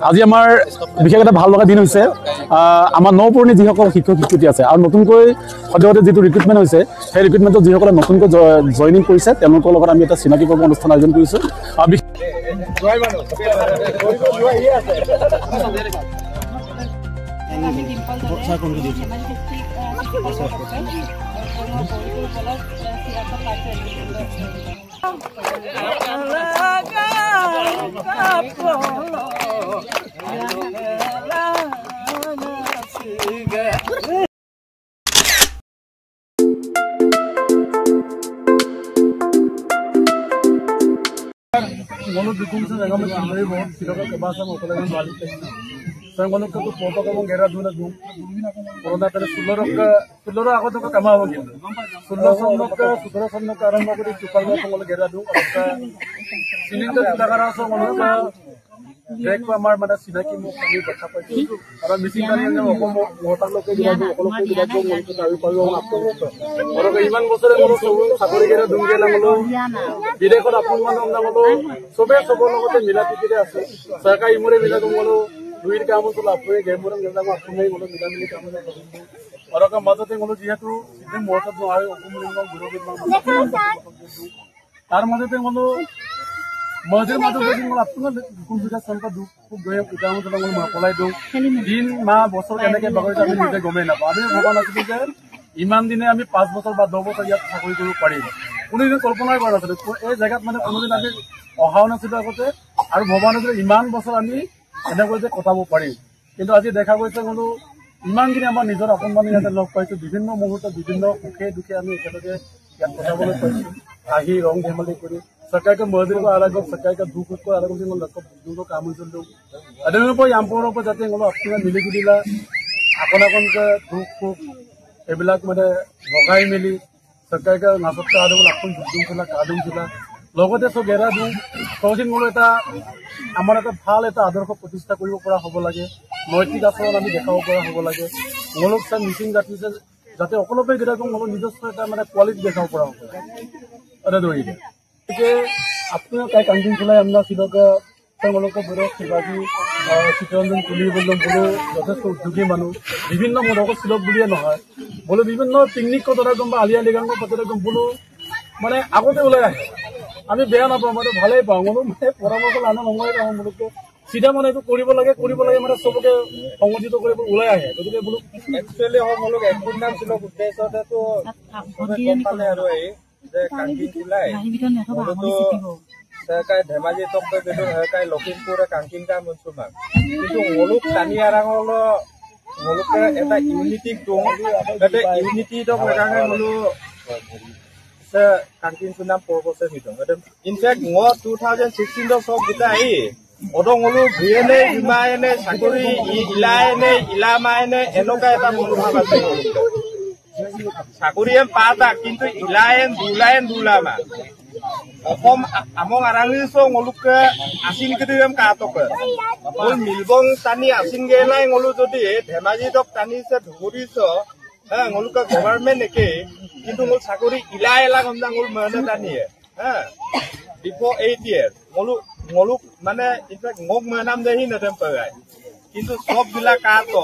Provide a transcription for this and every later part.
আজি আমাৰ বিশেষ এটা ভাল লগা দিন হৈছে আমাৰ নপুৰণি যিসকল শিক্ষক শিক্ষয়িত্ৰী আছে আৰু নতুনকৈ সদ্যহতে যিটো ৰিক্ৰুটমেণ্ট হৈছে সেই ৰিক্ৰুটমেণ্টত যিসকলে নতুনকৈ জইনিং কৰিছে তেওঁলোকৰ লগত আমি এটা চিনাকি পৰ্ব অনুষ্ঠান আয়োজন কৰিছোঁ Molo dukung sa nagam sundari mo sila ka kabasa mo pala ng balik tayo. Sa molo ka to photo ka mong gera duna dun. Corona tale suloro ako to ka kamawa gid. Suloro samno ka arang mo ko chupal mo molo gera dun. Ka sininda dagara so molo ka Direct pa amar mana sinaki mo kami bakha paisi. Ara missing kari na mo motar loke gila do okolo ko gila do mo ko tawi payo ang apto. Oro ka iman bosore molo sakori gera dunge na molo. Bide ko apun manong na molo. Sobe sobo logote milati kire ase. Sarka imure mila ko molo duir ka mo to lapre ge murang gela ko apun molo mila mili ka mo na. Oro ka madote molo jihetu sidhe motar no ayo okumuling mo guro gid mo. Tar madote molo Mother mother wedding will up to the Kumbuka Santa do go down to the Mapolaido. Din Ma Bosor and again Bagota with the Gomena. Bobana to be there. Iman Dinami pass bottle by Dobo Yat Haku Party. Only the Kolpona was a Zagat Mother or how not to the or Bobana Iman Bosorani and there was a Kotabo Party. Into Aji Deka was a Mulu Iman Dinama Nizor upon money at the lock price to begin no Mohuta, begin no okay, Duke, Kotabo, Ahi, wrong Hemali. Sakai ka murder ko alag ko sakai ka duko ko alag ko sing lakko duko kamu sundo adano po yamporo po jate ngolo apna miligidila akon ka duko ebilak mane bogai mili sakai ka nasotta ado lakko dudum sila kadum sila logote so gera du tojin ngolo eta amar eta bhal eta adarko protishta koribo pora hobo lage noitik ason ami dekhabo pora hobo lage ngolok sa missing gatise jate okolope gera ko ngolo nijoswa eta mane quality dekhabo pora hobo ada doi अपने काय कांटिंग चलाए हमना सिलो का संगलों का बड़ो शिवाजी चित्रंजन कुली बोलो बोलो जैसे उद्योगी मानो विभिन्न मोड़ों को सिलो बुलिया न है बोलो विभिन्न पिकनिक को तरह गंबा आलिया लेगंग को पता गंब बोलो माने आगो ते उलाया है अभी बेया ना पाओ माने भाले पाओ बोलो माने परामर्श लाना मंगाए रहा बोलो तो सीधा माने तो कोरी बोला के माने सब के संगठित तो कोरी उलाया है तो बोलो एक्चुअली हम लोग एक दिन नाम सिलो उद्देश्य है तो कंपनी आ रहा है যে কাংকিং কুলাই তো সরকার ধেমাজি তক বেদর সরকার লখিমপুর কাংকিং কা মনসুমা কিন্তু মলুক টানি আরাঙল মলুক এটা ইউনিটি দং এটা ইউনিটি দক লাগাঙে মলু সে কাংকিং সুনাম পরবসে মিদং ইনফ্যাক্ট ম 2016 দক সব গিতা আই অদং মলু ভিএনে ইমায়নে চাকরি ইলায়নে ইলামায়নে এনকা এটা মলু ভাব আছে চাকরিয়ে পাতা কিন্তু ইলায়েন দুলামা অসম আমং আৰাঙিছ ngolukকে আসিন কিদিম কাটক বল মিলবং টানি আসিন গেলাই ngolu যদি ধেমাজি দক টানিছে ধৰিছ হ্যাঁ ngolukকে গভর্নমেন্ট একে কিন্তু ngol চাকরি ইলায়েলা গমজা ngol মনে টানিয়ে হ্যাঁ before 8 years ngoluk মানে ইনফ্যাক্ট ngok মনাম দেহি নতেম পায় কিন্তু সব বিলা কাটো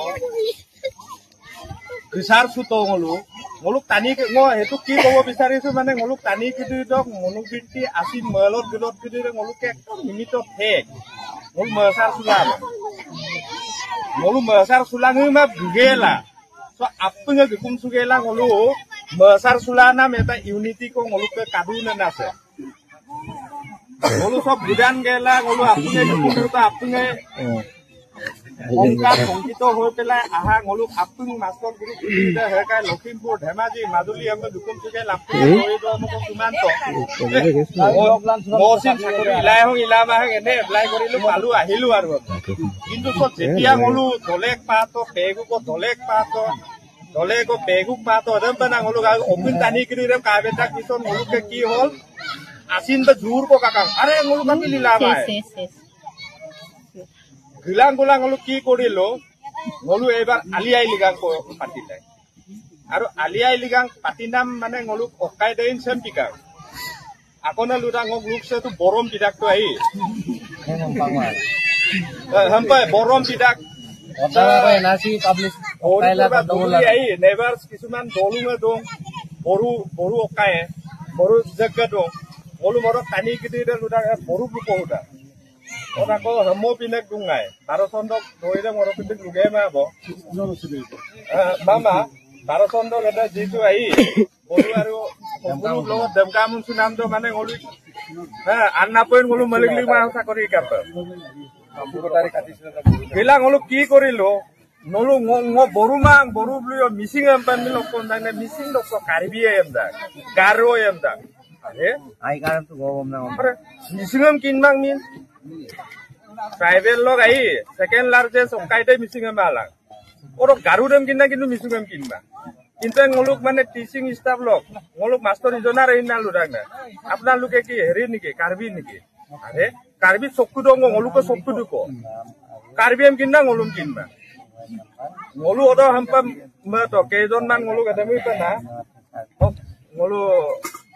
Kisar suto ngoluk tani ngo hetu ki kowo bisarisu mane ngoluk tani kidu dok ngoluk binti asin melot gelot kidu ngoluk ke nimito thek ngol mesar sulang ma bugela so appunga gikum sugela ngolu mesar sulana meta unity ko ngoluk ke kaduna nase ngolu sob budan gela ngolu appunga gikum ta appunga Ongkar Ongkito Hotel aha ngoluk apung master group ida herkai Lokhimpur Dhemaji Maduli ambe dukum suge lapti hoido amko sumanto mosin sakori ilai hong ilama hang ene apply korilu palu ahilu aru kintu so jetia ngolu dolek pato pegu ko dolek pato dole ko pegu pato adam bana ngolu ga opin tani kirim ka betak kison ngoluk ke ki hol asin ba jur ko kakang are ngoluk kami lilama Gilang-gulang ngolu ki korilo ngolu ebar aliai ligang ko patilai aru aliai ligang patinam mane ngolu okai dein sempika akona lura ngok lukse tu borom tidak to ai Sampai borom tidak. Apa nasi publish. Neighbors kisuman dolunga dong. Boru okai. Boru jaga dong. Olu moro tani gitu dan udah boru lupa udah. Orang kau hemo pinek dungai. Taruh sondok doida moro pinek lugai mah bo. Mama taruh sondok ada jitu ai. Boru aru boru lo dam kamun sunam do mana ngolu. Anna poin ngolu malik lima sakori kata. Bilang ngolu ki kori lo. Nolu ngo boru mang boru beliau missing empan milok kondang missing dok so karibia emda. Garo emda. Ai karam tu gom na. Missing em kin mang min. Private log ai second largest kaite missing em alang. Oro garudem kinna kintu missing em kinba. Kintu ngoluk mane teaching staff log ngoluk master izona reina ludang na. Apna luke ki heri niki karbi niki. Are karbi sokku dong ngoluk ko sokku duko. Karbi em kinna ngolum kinba. Ngolu odo hampam meto kejon man ngolu kadami pana. Ngolu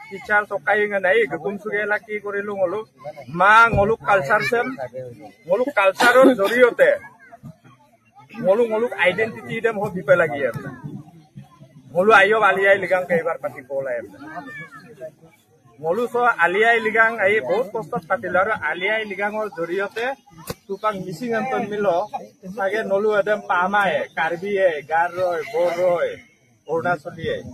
teacher sokai nganai gugum suge laki korilu ngolu ma ngolu culture sem ngolu culture joriote ngolu identity dem ho bipe lagi ya ngolu ayo aliyai ligang kaibar pati pola ya ngolu so aliyai ligang ai bahut kostot patilar aliyai ligang or joriote tupang missing anton milo sage nolu adam pamae karbiye garroy borroy orunacholiye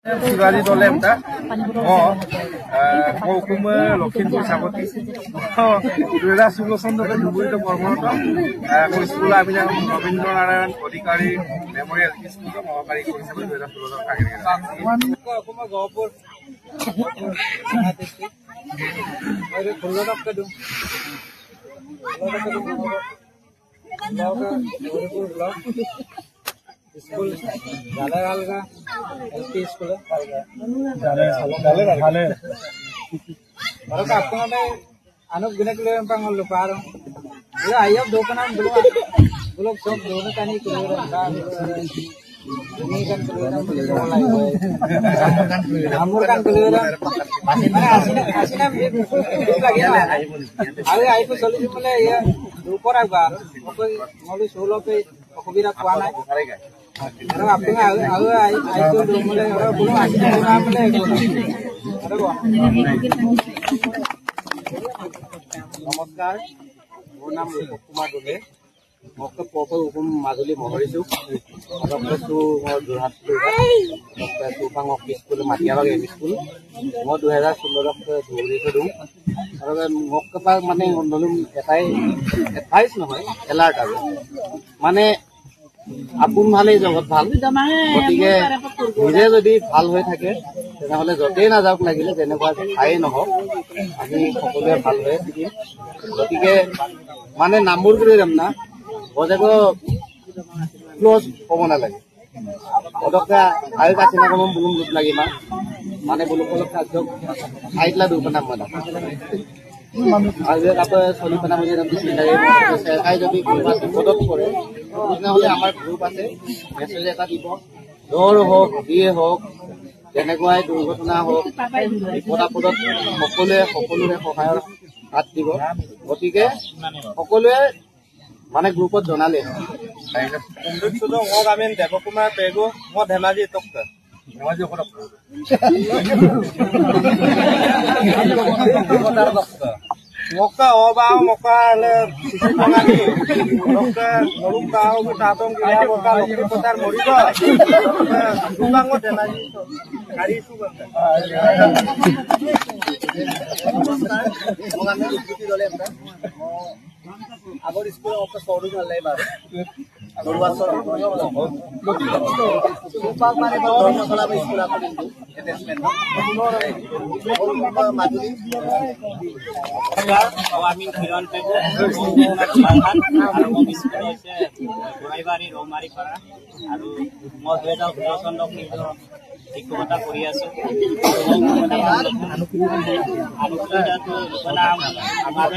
Sibari dolem ta, hukum Lokhinpur Saboti, 2016 চনত ধুবুৰীত কৰ্মৰত মোৰ school আমি ৰবীন্দ্ৰ নাৰায়ণ অধিকাৰী memorial স্কুলত সহকাৰী হিচাপে 2016 কাহিনী स्कूल गाले गालगा एलपी स्कूल गाले बारो का आपको ने अनुप गिने के लिए पंग लुपारो ये आइयो दो का नाम बोलो सब दोनों का नहीं करो रहा ini kan keluaran beliau mulai amur kan keluaran mana asina lagi na ayo itu solusi mulai ya ऊपर आगा मोली 16 पे अखबिरा कुआना अरे आपके आई तो mulai orang belum asina mulai अरे नमस्कार वो नाम कुमार डोले Maka pokok hukum Maduli Mohorisu, dokter tu mau durhat tu, dokter tu pang office school Matiara game school, mau 2016 dokter 2002, kalau mau ke pang mana yang belum advice নহয় alert ada, mana apun ভালে জগত ভাল, গতিকে নিজে যদি ভাল হৈ থাকে তেনেহলে যতেই না যাওক লাগিলে যেনেকুৱা ঠাই নহওক আমি সকলোৱে ভাল হৈ থাকিম, গতিকে মানে নামবোৰ কৰি যাম না Odago close common lagi. Odoknya air kasih nak ngomong belum lagi mah. Mana belum kalau kacau air lah dulu pernah mana. Air apa soli pernah muncul dalam sini dari saya kaya jadi grup kodok kore. Ini oleh amar grup ase. Biasanya kata ibu dor hok, dia hok. Jangan gua itu guna hok. Kodok সকলোৰে সহায়ৰ হাত দিব। গতিকে সকলোৱে মানে গ্ৰুপত জনালে সুন্দৰ মই আমি দেৱকুমাৰ পেগু মই ধেমাজি টক্কা ধেমাজি মক্কা অবা মক্কা সিসিপঙালি মক্কা নৰুকা তাতম গিলা মক্কা লক্ষ্মী পথাৰ মৰিব সুবাংগ ধেমাজি গাড়ী সুগন্ধ মগানে ডিউটি দলে আমৰা আগৰ স্কুল অফ সৌৰভ আলাই বাৰ দৰবাৰ সৌৰভ সুপাক মানে বহুত মছলা স্কুল আছে কিন্তু এটেচমেন্ট মাজুলী আমি কিৰণ পেগু আৰু স্কুল আছে গোৰাইবাৰী ৰৌমাৰী পাৰা আৰু মই 2016 চনত শিক্ষকতা কৰি আছো অনুপ্ৰেৰণাটো বনাম আমাৰ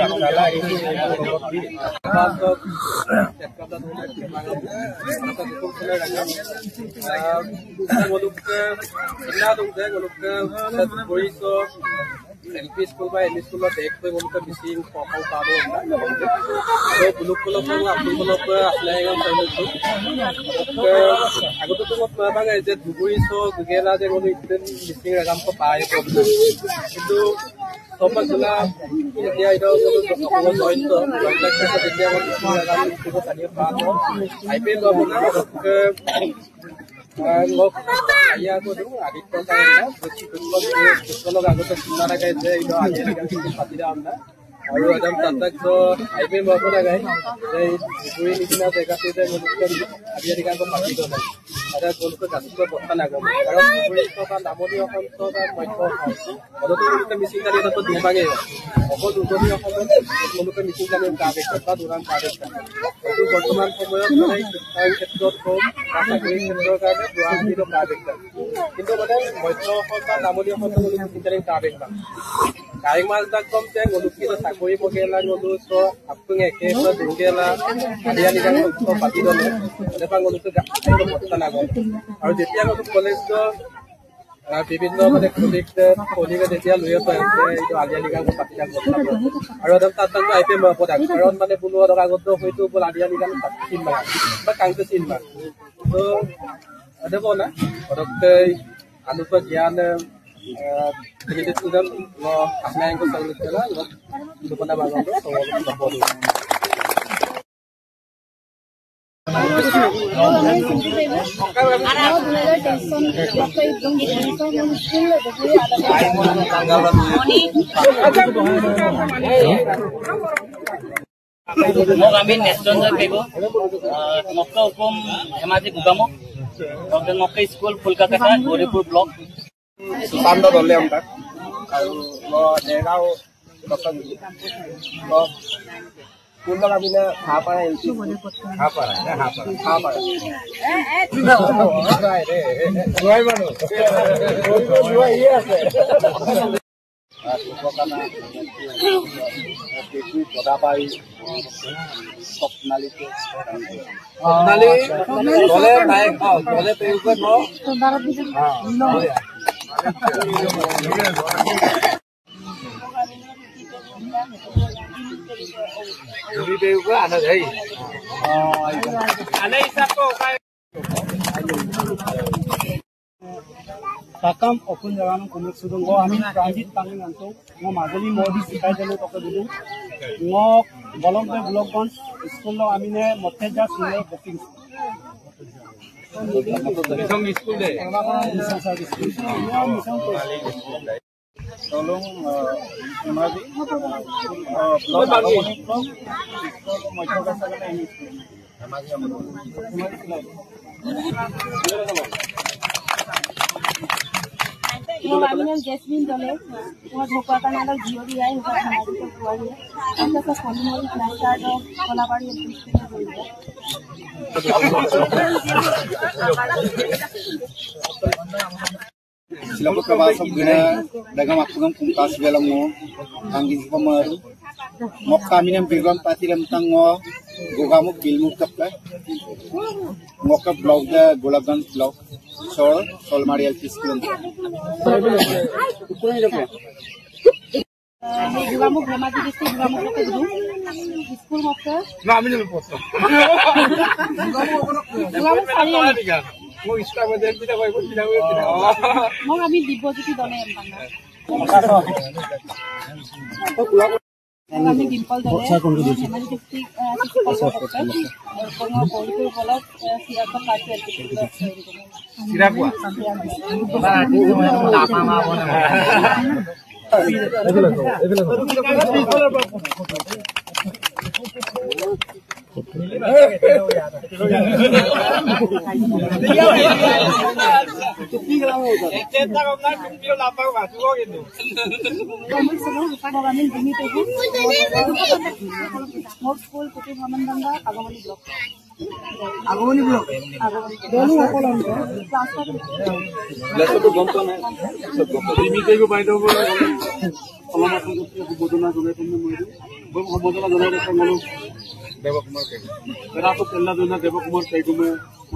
LP স্কুল বা ME স্কুলৰ বেগ হৈ মূলত মিচিং পকাল পাবো আৰু বুলুক কলক আব্দুল কলক আসলে চাইছো আগতে মই পাবাগে যে ধুবুৰী গুগেলা যে কোনো মিচিং ৰাগামটো পায় কিন্তু সমাজ জনা এতিয়া এটা জয়ন্ত যেতিয়া স্থানীয় পাব আইপিএল আপোনাৰ লোক আইয়া কৰো আদিত্য সাহেব আগতে চিন্তা থাকে যে এইটো আজি পাতি যাম না আৰু একদম তাত আইপিএল বাবু লাগাই এই ধুবুৰী নিচিনা জেগাতে যে আজিকালি পাতি গ'লে এটা তেওঁলোকে জাতিৰ কথা নাগম কাৰণ ধুবুৰী বা নামনি অসম বা মধ্য অসম তেওঁলোকে মিচিং জাতি এটা দুভাগে অকল উজনি অসমত তেওঁলোকে মিচিং জাতি গা বেগত বা দুৰাণ গা বেগত এইটো বৰ্তমান সময়ত মানে শিক্ষাৰ ক্ষেত্ৰত হওক বা চাকৰিৰ ক্ষেত্ৰৰ কাৰণে গুৱাহাটীৰ গা বেগত কিন্তু মানে মধ্য অসম বা নামনি অসমত তেওঁলোকে মিচিং জাতি গা বেগত কাইং মাছ দাক কম যে গলুকি চাকৰি পগেলা গলু তো আপুং একে দুগেলা আদিয়ালি গান পাতি গলে এনেকুৱা গলুটো বৰ্তা নাগল আৰু যেতিয়া গলু কলেজ বিভিন্ন মানে কলিগে যেতিয়া লৈ আছে এইটো আদিয়ালি গান পাতি যাক আৰু একদম তাত আইপিএম পদাক কাৰণ মানে বুলোৱাৰ আগত হয়তো বোল আদিয়ালি গান চিন মাৰা বা কাংটো চিন মাৰা তো দেব না পটককে আনুপা জ্ঞান jadi itu kan lo asna yang kau selalu jalan lo itu pada bangun tuh soal lapor kami Neston Jago, Mokka Hukum Hemaji Gugamok, dan Mokka School Kolkata, Goripur Block. Susando dole am tak আৰু দেগাও দকন তো কোনটা আবিনা হাপাৰা LP হাপাৰা রে জয় মানু জয় ইয়ে আছে সুপকানা কেকু পদাপাই স্বপ্নালী দলে নাই দলে পেউকে ন Takam okun jalan komik sudung go amin transit tangin anto ngo magoli modi sikai jalo toke dulu ngo bolong pe bloggon school lo amine motteja sule booking Misong school deh. misong service misong tolong madi blog bagi blog mojo kasa kana ini Mo kami ng Jasmine dole, mo buka ka na daw Gio diya, yung mga dito buwan niya. Ang sa phone mo rin na sa do, wala pa rin yung Sila pagkabasok gina dagang akong pungkas belang mo ang gizpamaru mok kami ng bigam pati lamtang mo gugamok bilmuk kapla mok blog da gulagan blog solmari LP school juga mo gramati district juga mo ke dulu school mo ke Na amin yung posto. juga mo sari Mo ista mo din kita ko kita mo kami deposit dole yang tangga kami dimpal dole kami district como político bola siapa pakai Sira kuah. Agoni blog dolu okol anto Leso to gompa na limite ko baydo ko alama ko bodona jone tumne moiru bom bodona jone ko ngolo Dewa Kumar ke. era to tella dona Deva Kumar sai ko me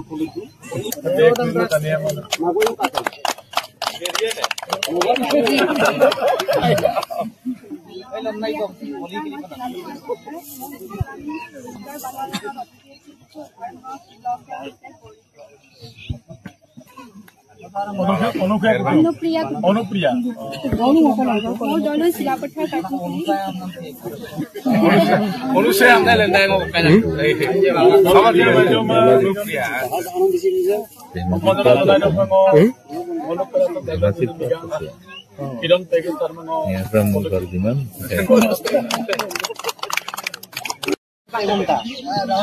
kholitu Dekho tania mana. mago yo kata Anupriya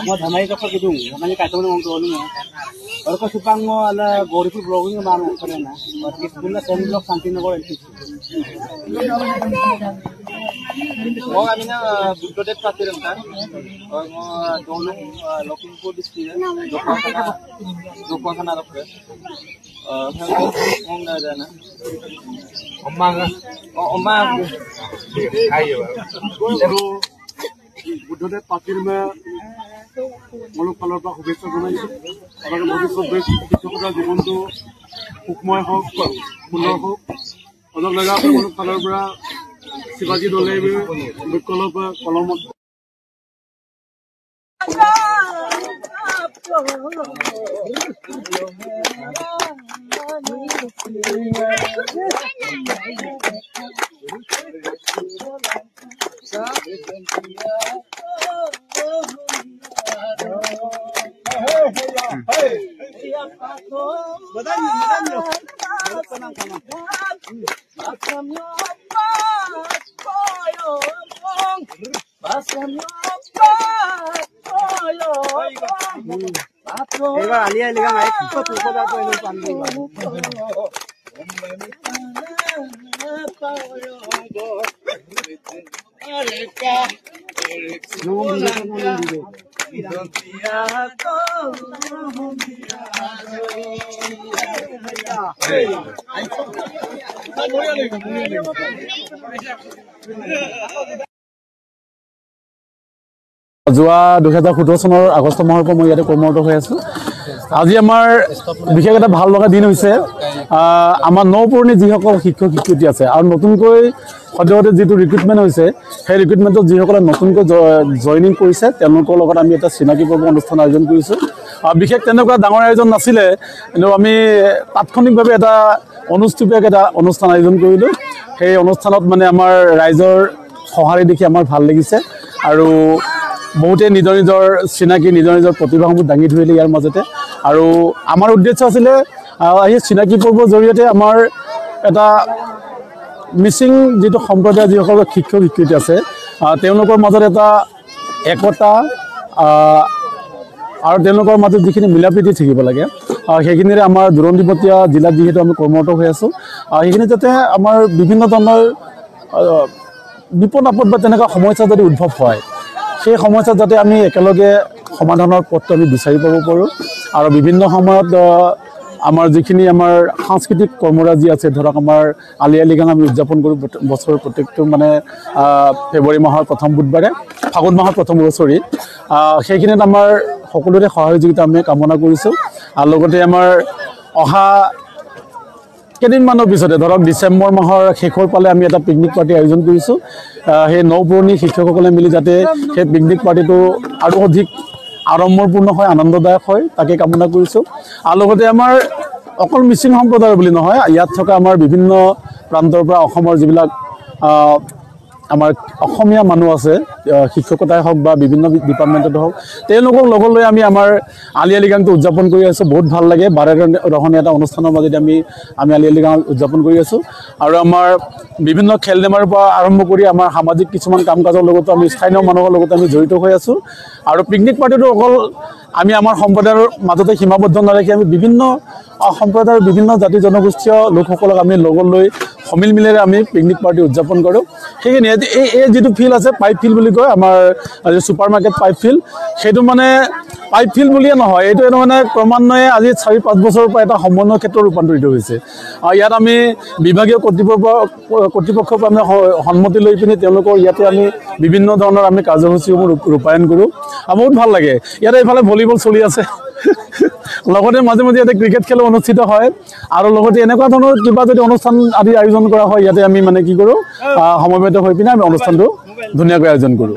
Mau damai ke gedung, namanya kacau nong tuh Orang ke Supang mau ada goriful blowing mana karena, berarti sebulan sendok sampai nongol itu. Mau kami na budget pasti rentan, mau dolong looking for this year, dokter sana dokter. Mau nggak ada na? Omang, ayo. Buddhadev পাতিৰ মূলক ফালৰ পৰা শুভেচ্ছা জনাইছোঁ আৰু ভৱিষ্যত শিক্ষকতাৰ জীৱনটো সুখময় হওক সুন্দৰ হওক অলপ লগা মূলক ফালৰ পৰা শিৱাজী দলে বিকলৰ পৰা কলমত Eva, alia liga mai ko tu ko da ko eno pandi. যোৱা 2017 চনৰ আগষ্ট মাহৰ পৰা মই ইয়াতে কৰ্মৰত হৈ আছো আজি আমাৰ বিশেষ এটা ভাল লগা দিন হৈছে আমাৰ নপুৰণি যিসকল শিক্ষক শিক্ষয়িত্ৰী আছে আৰু নতুনকৈ সদ্যহতে যিটো ৰিক্ৰুটমেণ্ট হৈছে সেই ৰিক্ৰুটমেণ্টত যিসকলে নতুনকৈ জইনিং কৰিছে তেওঁলোকৰ লগত আমি এটা চিনাকি পৰ্ব অনুষ্ঠান আয়োজন কৰিছোঁ বিশেষ তেনেকুৱা ডাঙৰ আয়োজন নাছিলে কিন্তু আমি তাৎক্ষণিকভাৱে এটা অনুষ্ঠিতভাৱে এটা অনুষ্ঠান আয়োজন কৰিলোঁ সেই অনুষ্ঠানত মানে আমাৰ ৰাইজৰ সঁহাৰি দেখি আমাৰ ভাল লাগিছে আৰু বহুতে নিজৰ নিজৰ চিনাকি নিজৰ নিজৰ প্ৰতিভাসমূহ দাঙি ধৰিলে ইয়াৰ মাজতে আৰু আমাৰ উদ্দেশ্য আছিলে এই চিনাকি পৰ্বৰ জৰিয়তে আমাৰ এটা মিচিং যিটো সম্প্ৰদায় যিসকল শিক্ষক শিক্ষয়িত্ৰী আছে তেওঁলোকৰ মাজত এটা একতা আৰু তেওঁলোকৰ মাজত যিখিনি মিলাপ্ৰীতি থাকিব লাগে সেইখিনিৰে আমাৰ দুৰণিবতীয়া জিলাত যিহেতু আমি কৰ্মৰত হৈ আছোঁ সেইখিনি যাতে আমাৰ বিভিন্ন ধৰণৰ বিপদ আপদ বা তেনেকুৱা সমস্যা যদি উদ্ভৱ হয় সেই সমস্যা যাতে আমি একেলগে সমাধানৰ পথটো আমি বিচাৰি পাব পাৰোঁ আৰু বিভিন্ন সময়ত আমাৰ যিখিনি আমাৰ সাংস্কৃতিক কৰ্মৰাজি আছে ধৰক আমাৰ আলি আই লৃগাং আমি উদযাপন কৰোঁ বছৰৰ প্ৰত্যেকটো মানে ফেব্ৰুৱাৰী মাহৰ প্ৰথম বুধবাৰে ফাগুন মাহৰ প্ৰথম বছৰি সেইখিনিত আমাৰ সকলোৰে সহযোগিতা আমি কামনা কৰিছোঁ আৰু লগতে আমাৰ অহা কেইদিনমানৰ পিছতে ধৰক ডিচেম্বৰ মাহৰ শেষৰ পালে আমি এটা পিকনিক পাৰ্টি আয়োজন কৰিছোঁ সেই নপুৰণি শিক্ষকসকলে মিলি যাতে সেই পিকনিক পাৰ্টিটো আৰু অধিক আড়ম্বৰপূৰ্ণ হয় আনন্দদায়ক হয় তাকে কামনা কৰিছোঁ আৰু লগতে আমাৰ অকল মিচিং সম্প্ৰদায়ৰ বুলি নহয় ইয়াত থকা আমাৰ বিভিন্ন প্ৰান্তৰ পৰা অসমৰ যিবিলাক আমাৰ অসমীয়া মানুহ আছে শিক্ষকতাই হওক বা বিভিন্ন ডিপাৰ্টমেণ্টতে হওক তেওঁলোকক লগত লৈ আমি আমাৰ আলি আই লৃগাংটো উদযাপন কৰি আছোঁ বহুত ভাল লাগে বাৰেৰহণীয়া এটা অনুষ্ঠানৰ মাজতে আমি আলি আই লৃগাং উদযাপন কৰি আছোঁ আৰু আমাৰ বিভিন্ন খেল ধেমালিৰ পৰা আৰম্ভ কৰি আমাৰ সামাজিক কিছুমান কাম কাজৰ লগতো আমি স্থানীয় মানুহৰ লগত আমি জড়িত হৈ আছোঁ আৰু পিকনিক পাৰ্টিটো অকল আমি আমাৰ সম্প্ৰদায়ৰ মাজতে সীমাবদ্ধ নাৰাখি আমি বিভিন্ন সম্প্ৰদায়ৰ বিভিন্ন জাতি জনগোষ্ঠীয় লোকসকলক আমি লগত লৈ সমিল মিলেৰে আমি পিকনিক পাৰ্টি উদযাপন কৰোঁ সেইখিনি এই যিটো ফিল্ড আছে পাইপ ফিল্ড বুলি কয় আমাৰ ছুপাৰ মাৰ্কেট পাইপ ফিল্ড সেইটো মানে পাইপ ফিল্ড বুলিয়ে নহয় এইটো মানে ক্ৰমান্বয়ে আজি 4-5 বছৰৰ পৰা এটা সমন্বয় ক্ষেত্ৰত ৰূপান্তৰিত হৈছে ইয়াত আমি বিভাগীয় কৰ্তৃপক্ষৰ পৰা আমি সন্মতি লৈ পিনি তেওঁলোকৰ ইয়াতে আমি বিভিন্ন ধৰণৰ আমি কাৰ্যসূচীসমূহ ৰূপায়ণ কৰোঁ আৰু বহুত ভাল লাগে ইয়াতে এইফালে ভলীবল চলি আছে লগতে মাজে মাজে ইয়াতে ক্ৰিকেট খেলো অনুষ্ঠিত হয় আৰু লগতে এনেকুৱা ধৰণৰ কিবা যদি অনুষ্ঠান আদি আয়োজন কৰা হয় ইয়াতে আমি মানে কি কৰোঁ সমবেত হৈ পিনে আমি অনুষ্ঠানটো ধুনীয়াকৈ আয়োজন কৰোঁ।